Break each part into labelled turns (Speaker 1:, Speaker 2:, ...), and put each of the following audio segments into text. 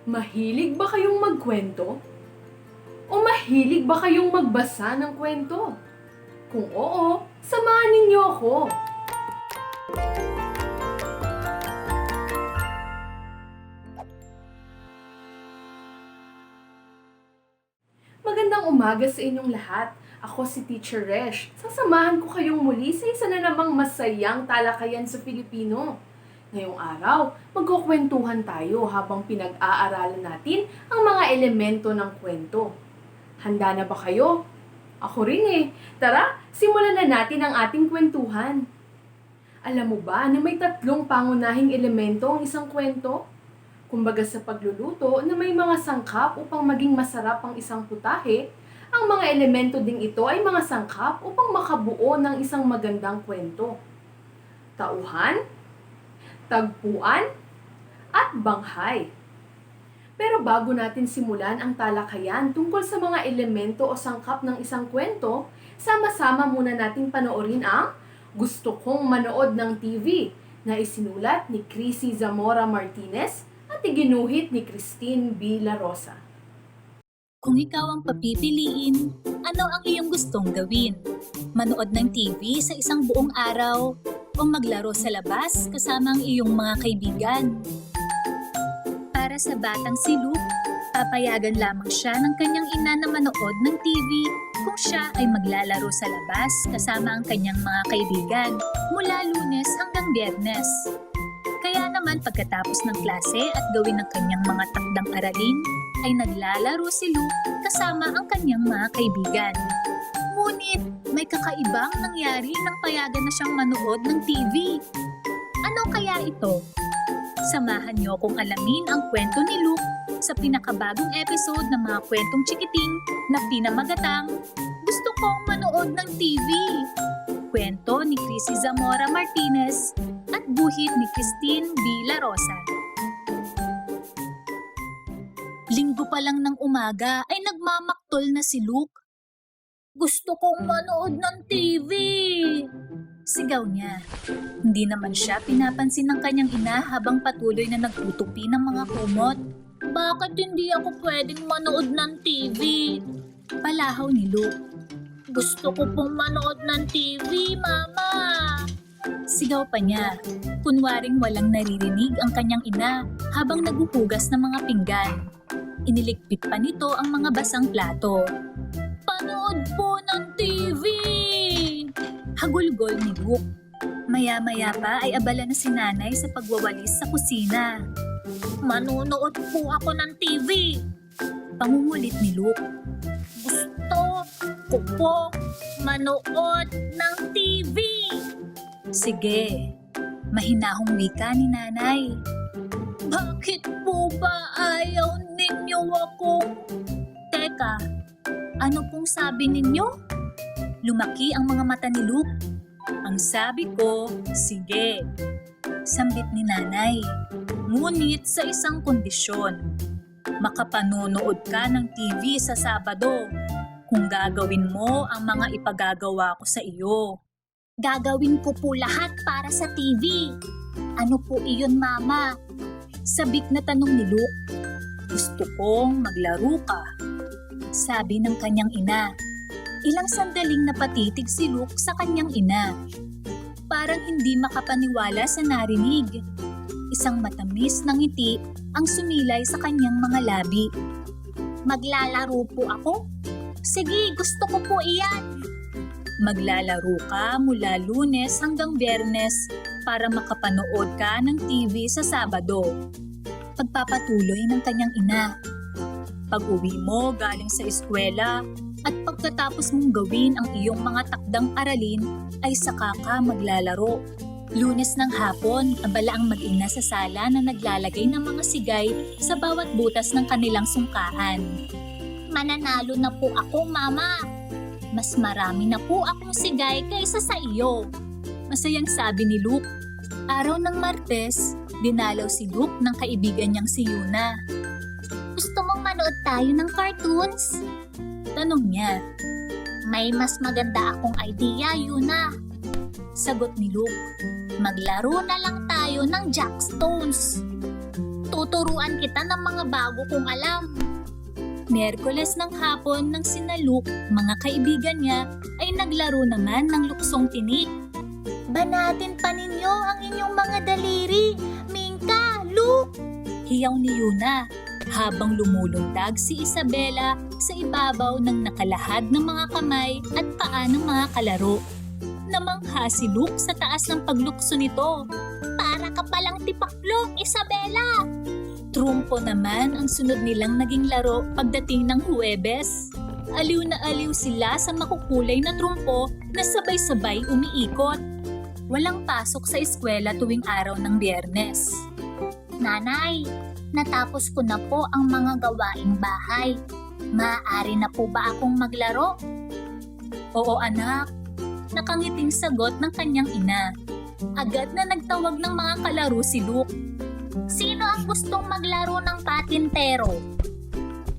Speaker 1: Mahilig ba kayong magkwento? O mahilig ba kayong magbasa ng kwento? Kung oo, samahan ninyo ako. Magandang umaga sa inyong lahat. Ako si Teacher Resh. Sasamahan ko kayong muli sa isa na namang masayang talakayan sa Filipino. Ngayong araw, magkukwentuhan tayo habang pinag-aaralan natin ang mga elemento ng kwento. Handa na ba kayo? Ako rin eh. Tara, simulan na natin ang ating kwentuhan. Alam mo ba na may 3 pangunahing elemento ang isang kwento? Kumbaga sa pagluluto na may mga sangkap upang maging masarap ang isang putahe, ang mga elemento ding ito ay mga sangkap upang makabuo ng isang magandang kwento. Tauhan, tagpuan, at banghay. Pero bago natin simulan ang talakayan tungkol sa mga elemento o sangkap ng isang kwento, sama-sama muna nating panoorin ang Gusto Kong Manood ng TV na isinulat ni Chrissy Zamora Martinez at iginuhit ni Christine B. La Rosa.
Speaker 2: Kung ikaw ang papipiliin, ano ang iyong gustong gawin? Manood ng TV sa isang buong araw o maglaro sa labas kasama ang iyong mga kaibigan? Para sa batang si Luke, papayagan lamang siya ng kanyang ina na manood ng TV kung siya ay maglalaro sa labas kasama ang kanyang mga kaibigan mula Lunes hanggang Biyernes. Kaya naman pagkatapos ng klase at gawin ng kanyang mga takdang aralin, ay naglalaro si Luke kasama ang kanyang mga kaibigan. Ngunit may kakaibang nangyari nang payagan na siyang manood ng TV. Ano kaya ito? Samahan niyo akong alamin ang kwento ni Luke sa pinakabagong episode ng mga kwentong chikiting na pinamagatang Gusto Kong Manood ng TV. Kwento ni Chrissy Zamora Martinez at buhit ni Christine B. La Rosa. Linggo pa lang ng umaga ay nagmamaktol na si Luke. Gusto kong manood ng TV! Sigaw niya. Hindi naman siya pinapansin ng kanyang ina habang patuloy na nagtutupi ng mga kumot. Bakit hindi ako pwedeng manood ng TV? Palahaw ni Luke. Gusto ko pong manood ng TV, Mama! Sigaw pa niya. Kunwaring walang naririnig ang kanyang ina habang naghuhugas ng mga pinggan. Iniligpit pa nito ang mga basang plato. Panood po ng TV! Hagulgol ni Luke. Maya-maya pa ay abala na si nanay sa pagwawalis sa kusina. Manunood po ako ng TV! Pangungulit ni Luke. Gusto ko po manood ng TV! Sige, mahinahong wika ni nanay. Bakit po ba ayaw ninyo ako? Teka, ano pong sabi ninyo? Lumaki ang mga mata ni Luke. Ang sabi ko, sige. Sambit ni nanay. Ngunit sa isang kondisyon. Makapanonood ka ng TV sa Sabado kung gagawin mo ang mga ipagagawa ko sa iyo. Gagawin ko po lahat para sa TV. Ano po iyon, Mama? Sabik na tanong ni Luke. Gusto kong maglaro ka. Sabi ng kanyang ina. Ilang sandaling napatitig si Luke sa kanyang ina. Parang hindi makapaniwala sa narinig. Isang matamis na ngiti ang sumilay sa kanyang mga labi. Maglalaro po ako? Sige, gusto ko po iyan. Maglalaro ka mula Lunes hanggang Biyernes para makapanood ka ng TV sa Sabado. Pagpapatuloy ng kanyang ina. Pag-uwi mo galing sa eskwela at pagkatapos mong gawin ang iyong mga takdang aralin ay saka ka maglalaro. Lunes ng hapon, abala ang mag-ina sa sala na naglalagay ng mga sigay sa bawat butas ng kanilang sungkaan. Mananalo na po ako, Mama! Mas marami na po akong sigay kaysa sa iyo. Masayang sabi ni Luke. Araw ng Martes, dinalaw si Luke ng kaibigan niyang si Yuna. Gusto mong manood tayo ng cartoons? Tanong niya. May mas maganda akong idea, Yuna. Sagot ni Luke. Maglaro na lang tayo ng Jackstones. Tuturuan kita ng mga bago kong alam. Miyerkules ng hapon nang sina Luke, mga kaibigan niya, ay naglaro naman ng luksong tinik. Banatin pa ninyo ang inyong mga daliri, Mingka, Luke! Hiyaw ni Yuna, habang lumulundag si Isabela sa ibabaw ng nakalahad ng mga kamay at paa ng mga kalaro. Namangha si Luke sa taas ng paglukso nito. Para ka palang tipaklong, Isabela! Trumpo naman ang sunod nilang naging laro pagdating ng Huwebes. Aliw na aliw sila sa makukulay na trumpo na sabay-sabay umiikot. Walang pasok sa eskwela tuwing araw ng Biyernes. Nanay, natapos ko na po ang mga gawaing bahay. Maaari na po ba akong maglaro? Oo anak, nakangiting sagot ng kanyang ina. Agad na nagtawag ng mga kalaro si Luke. Sino ang gustong maglaro ng patintero?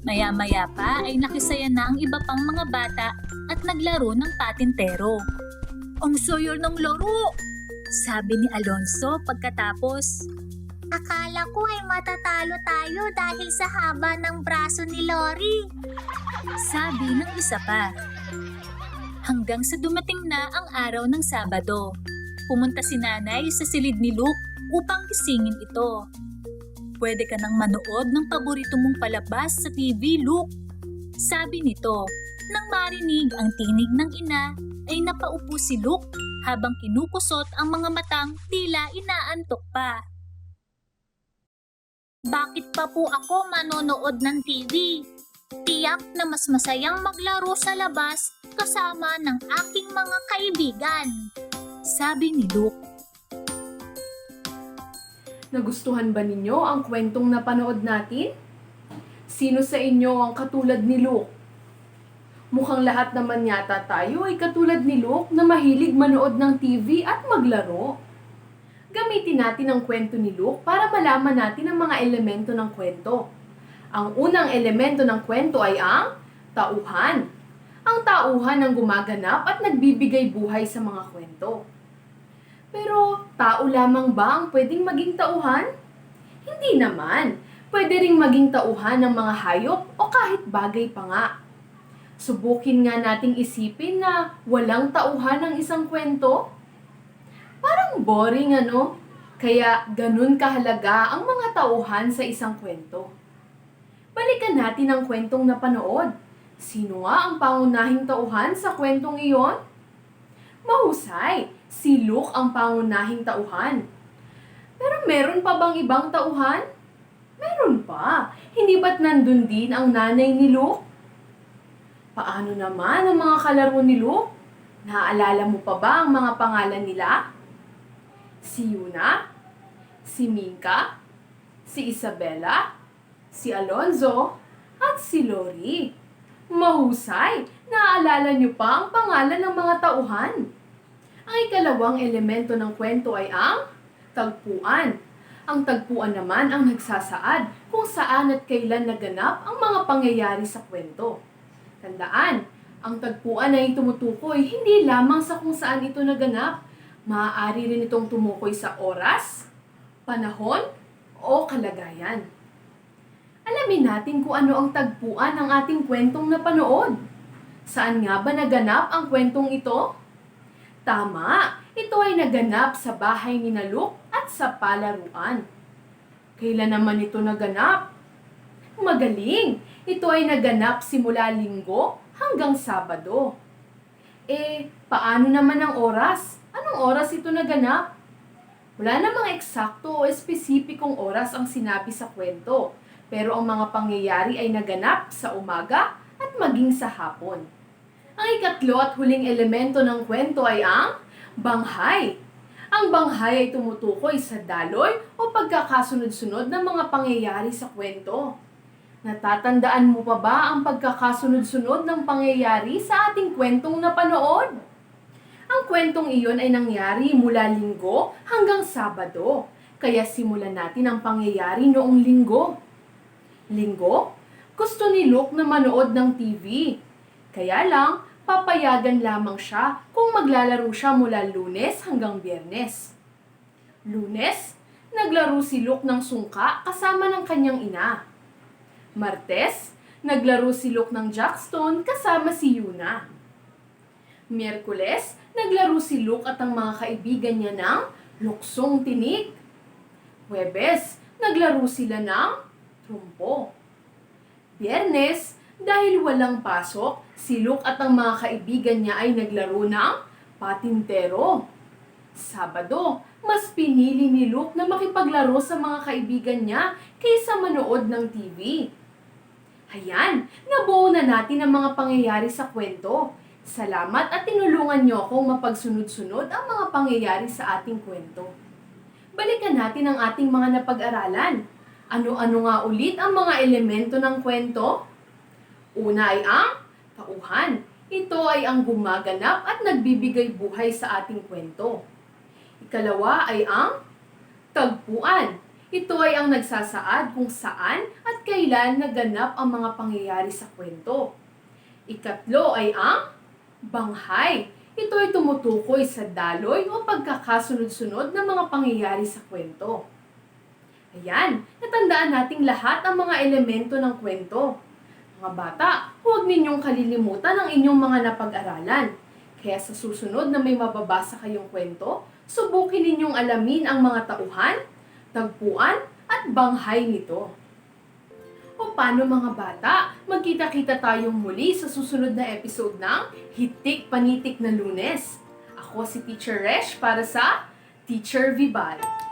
Speaker 2: Maya-maya pa ay nakisaya na ang iba pang mga bata at naglaro ng patintero. Ang saya ng laro! Sabi ni Alonso pagkatapos. Akala ko ay matatalo tayo dahil sa haba ng braso ni Lori. Sabi ng isa pa. Hanggang sa dumating na ang araw ng Sabado. Pumunta si nanay sa silid ni Luke upang gisingin ito. Pwede ka nang manood ng paborito mong palabas sa TV, Luke. Sabi nito, nang marinig ang tinig ng ina, ay napaupo si Luke habang kinukusot ang mga matang tila inaantok pa. Bakit pa po ako manonood ng TV? Tiyak na mas masayang maglaro sa labas kasama ng aking mga kaibigan. Sabi ni Luke.
Speaker 1: Nagustuhan ba ninyo ang kwentong napanood natin? Sino sa inyo ang katulad ni Luke? Mukhang lahat naman yata tayo ay katulad ni Luke na mahilig manood ng TV at maglaro. Gamitin natin ang kwento ni Luke para malaman natin ang mga elemento ng kwento. Ang unang elemento ng kwento ay ang tauhan. Ang tauhan ang gumaganap at nagbibigay buhay sa mga kwento. Pero tao lamang ba ang pwedeng maging tauhan? Hindi naman. Pwede ring maging tauhan ng mga hayop o kahit bagay pa nga. Subukin nga nating isipin na walang tauhan ang isang kwento. Parang boring ano? Kaya ganun kahalaga ang mga tauhan sa isang kwento. Balikan natin ang kwentong napanood. Sino nga ang pangunahing tauhan sa kwentong iyon? Mahusay! Si Luke ang pangunahing tauhan. Pero meron pa bang ibang tauhan? Meron pa. Hindi ba't nandun din ang nanay ni Luke? Paano naman ang mga kalaro ni Luke? Naaalala mo pa ba ang mga pangalan nila? Si Yuna, si Mingka, si Isabela, si Alonzo, at si Lori. Mahusay! Naaalala niyo pa ang pangalan ng mga tauhan. Ang ikalawang elemento ng kwento ay ang tagpuan. Ang tagpuan naman ang nagsasaad kung saan at kailan naganap ang mga pangyayari sa kwento. Tandaan, ang tagpuan ay tumutukoy hindi lamang sa kung saan ito naganap. Maaari rin itong tumukoy sa oras, panahon, o kalagayan. Alamin natin kung ano ang tagpuan ng ating kwentong napanood. Saan nga ba naganap ang kwentong ito? Tama, ito ay naganap sa bahay ni Luke at sa palaruan. Kailan naman ito naganap? Magaling! Ito ay naganap simula Linggo hanggang Sabado. Paano naman ang oras? Anong oras ito naganap? Wala namang eksakto o espesipikong oras ang sinabi sa kwento, pero ang mga pangyayari ay naganap sa umaga at maging sa hapon. Ang ikatlo at huling elemento ng kwento ay ang banghay. Ang banghay ay tumutukoy sa daloy o pagkakasunod-sunod ng mga pangyayari sa kwento. Natatandaan mo pa ba ang pagkakasunod-sunod ng pangyayari sa ating kwentong napanood? Ang kwentong iyon ay nangyari mula Linggo hanggang Sabado, kaya simulan natin ang pangyayari noong Linggo. Linggo, gusto ni Luke na manood ng TV. Kaya lang, papayagan lamang siya kung maglalaro siya mula Lunes hanggang Biyernes. Lunes, naglaro si Luke ng sungka kasama ng kanyang ina. Martes, naglaro si Luke ng jackstone kasama si Yuna. Miyerkules, naglaro si Luke at ang mga kaibigan niya ng luksong tinig. Huwebes, naglaro sila ng trumpo. Biyernes, dahil walang pasok, si Luke at ang mga kaibigan niya ay naglaro ng patintero. Sabado, mas pinili ni Luke na makipaglaro sa mga kaibigan niya kaysa manood ng TV. Hayan, nabuo na natin ang mga pangyayari sa kwento. Salamat at tinulungan niyo akong mapagsunod-sunod ang mga pangyayari sa ating kwento. Balikan natin ang ating mga napag-aralan. Ano-ano nga ulit ang mga elemento ng kwento? Una ay ang tauhan. Ito ay ang gumaganap at nagbibigay buhay sa ating kwento. Ikalawa ay ang tagpuan. Ito ay ang nagsasaad kung saan at kailan naganap ang mga pangyayari sa kwento. Ikatlo ay ang banghay. Ito ay tumutukoy sa daloy o pagkakasunod-sunod ng mga pangyayari sa kwento. Ayan, natandaan nating lahat ang mga elemento ng kwento. Mga bata, huwag ninyong kalilimutan ang inyong mga napag-aralan. Kaya sa susunod na may mababasa kayong kwento, subukin ninyong alamin ang mga tauhan, tagpuan, at banghay nito. O paano mga bata, magkita-kita tayong muli sa susunod na episode ng Hitik Panitik na Lunes. Ako si Teacher Resh para sa Teacher Vibal.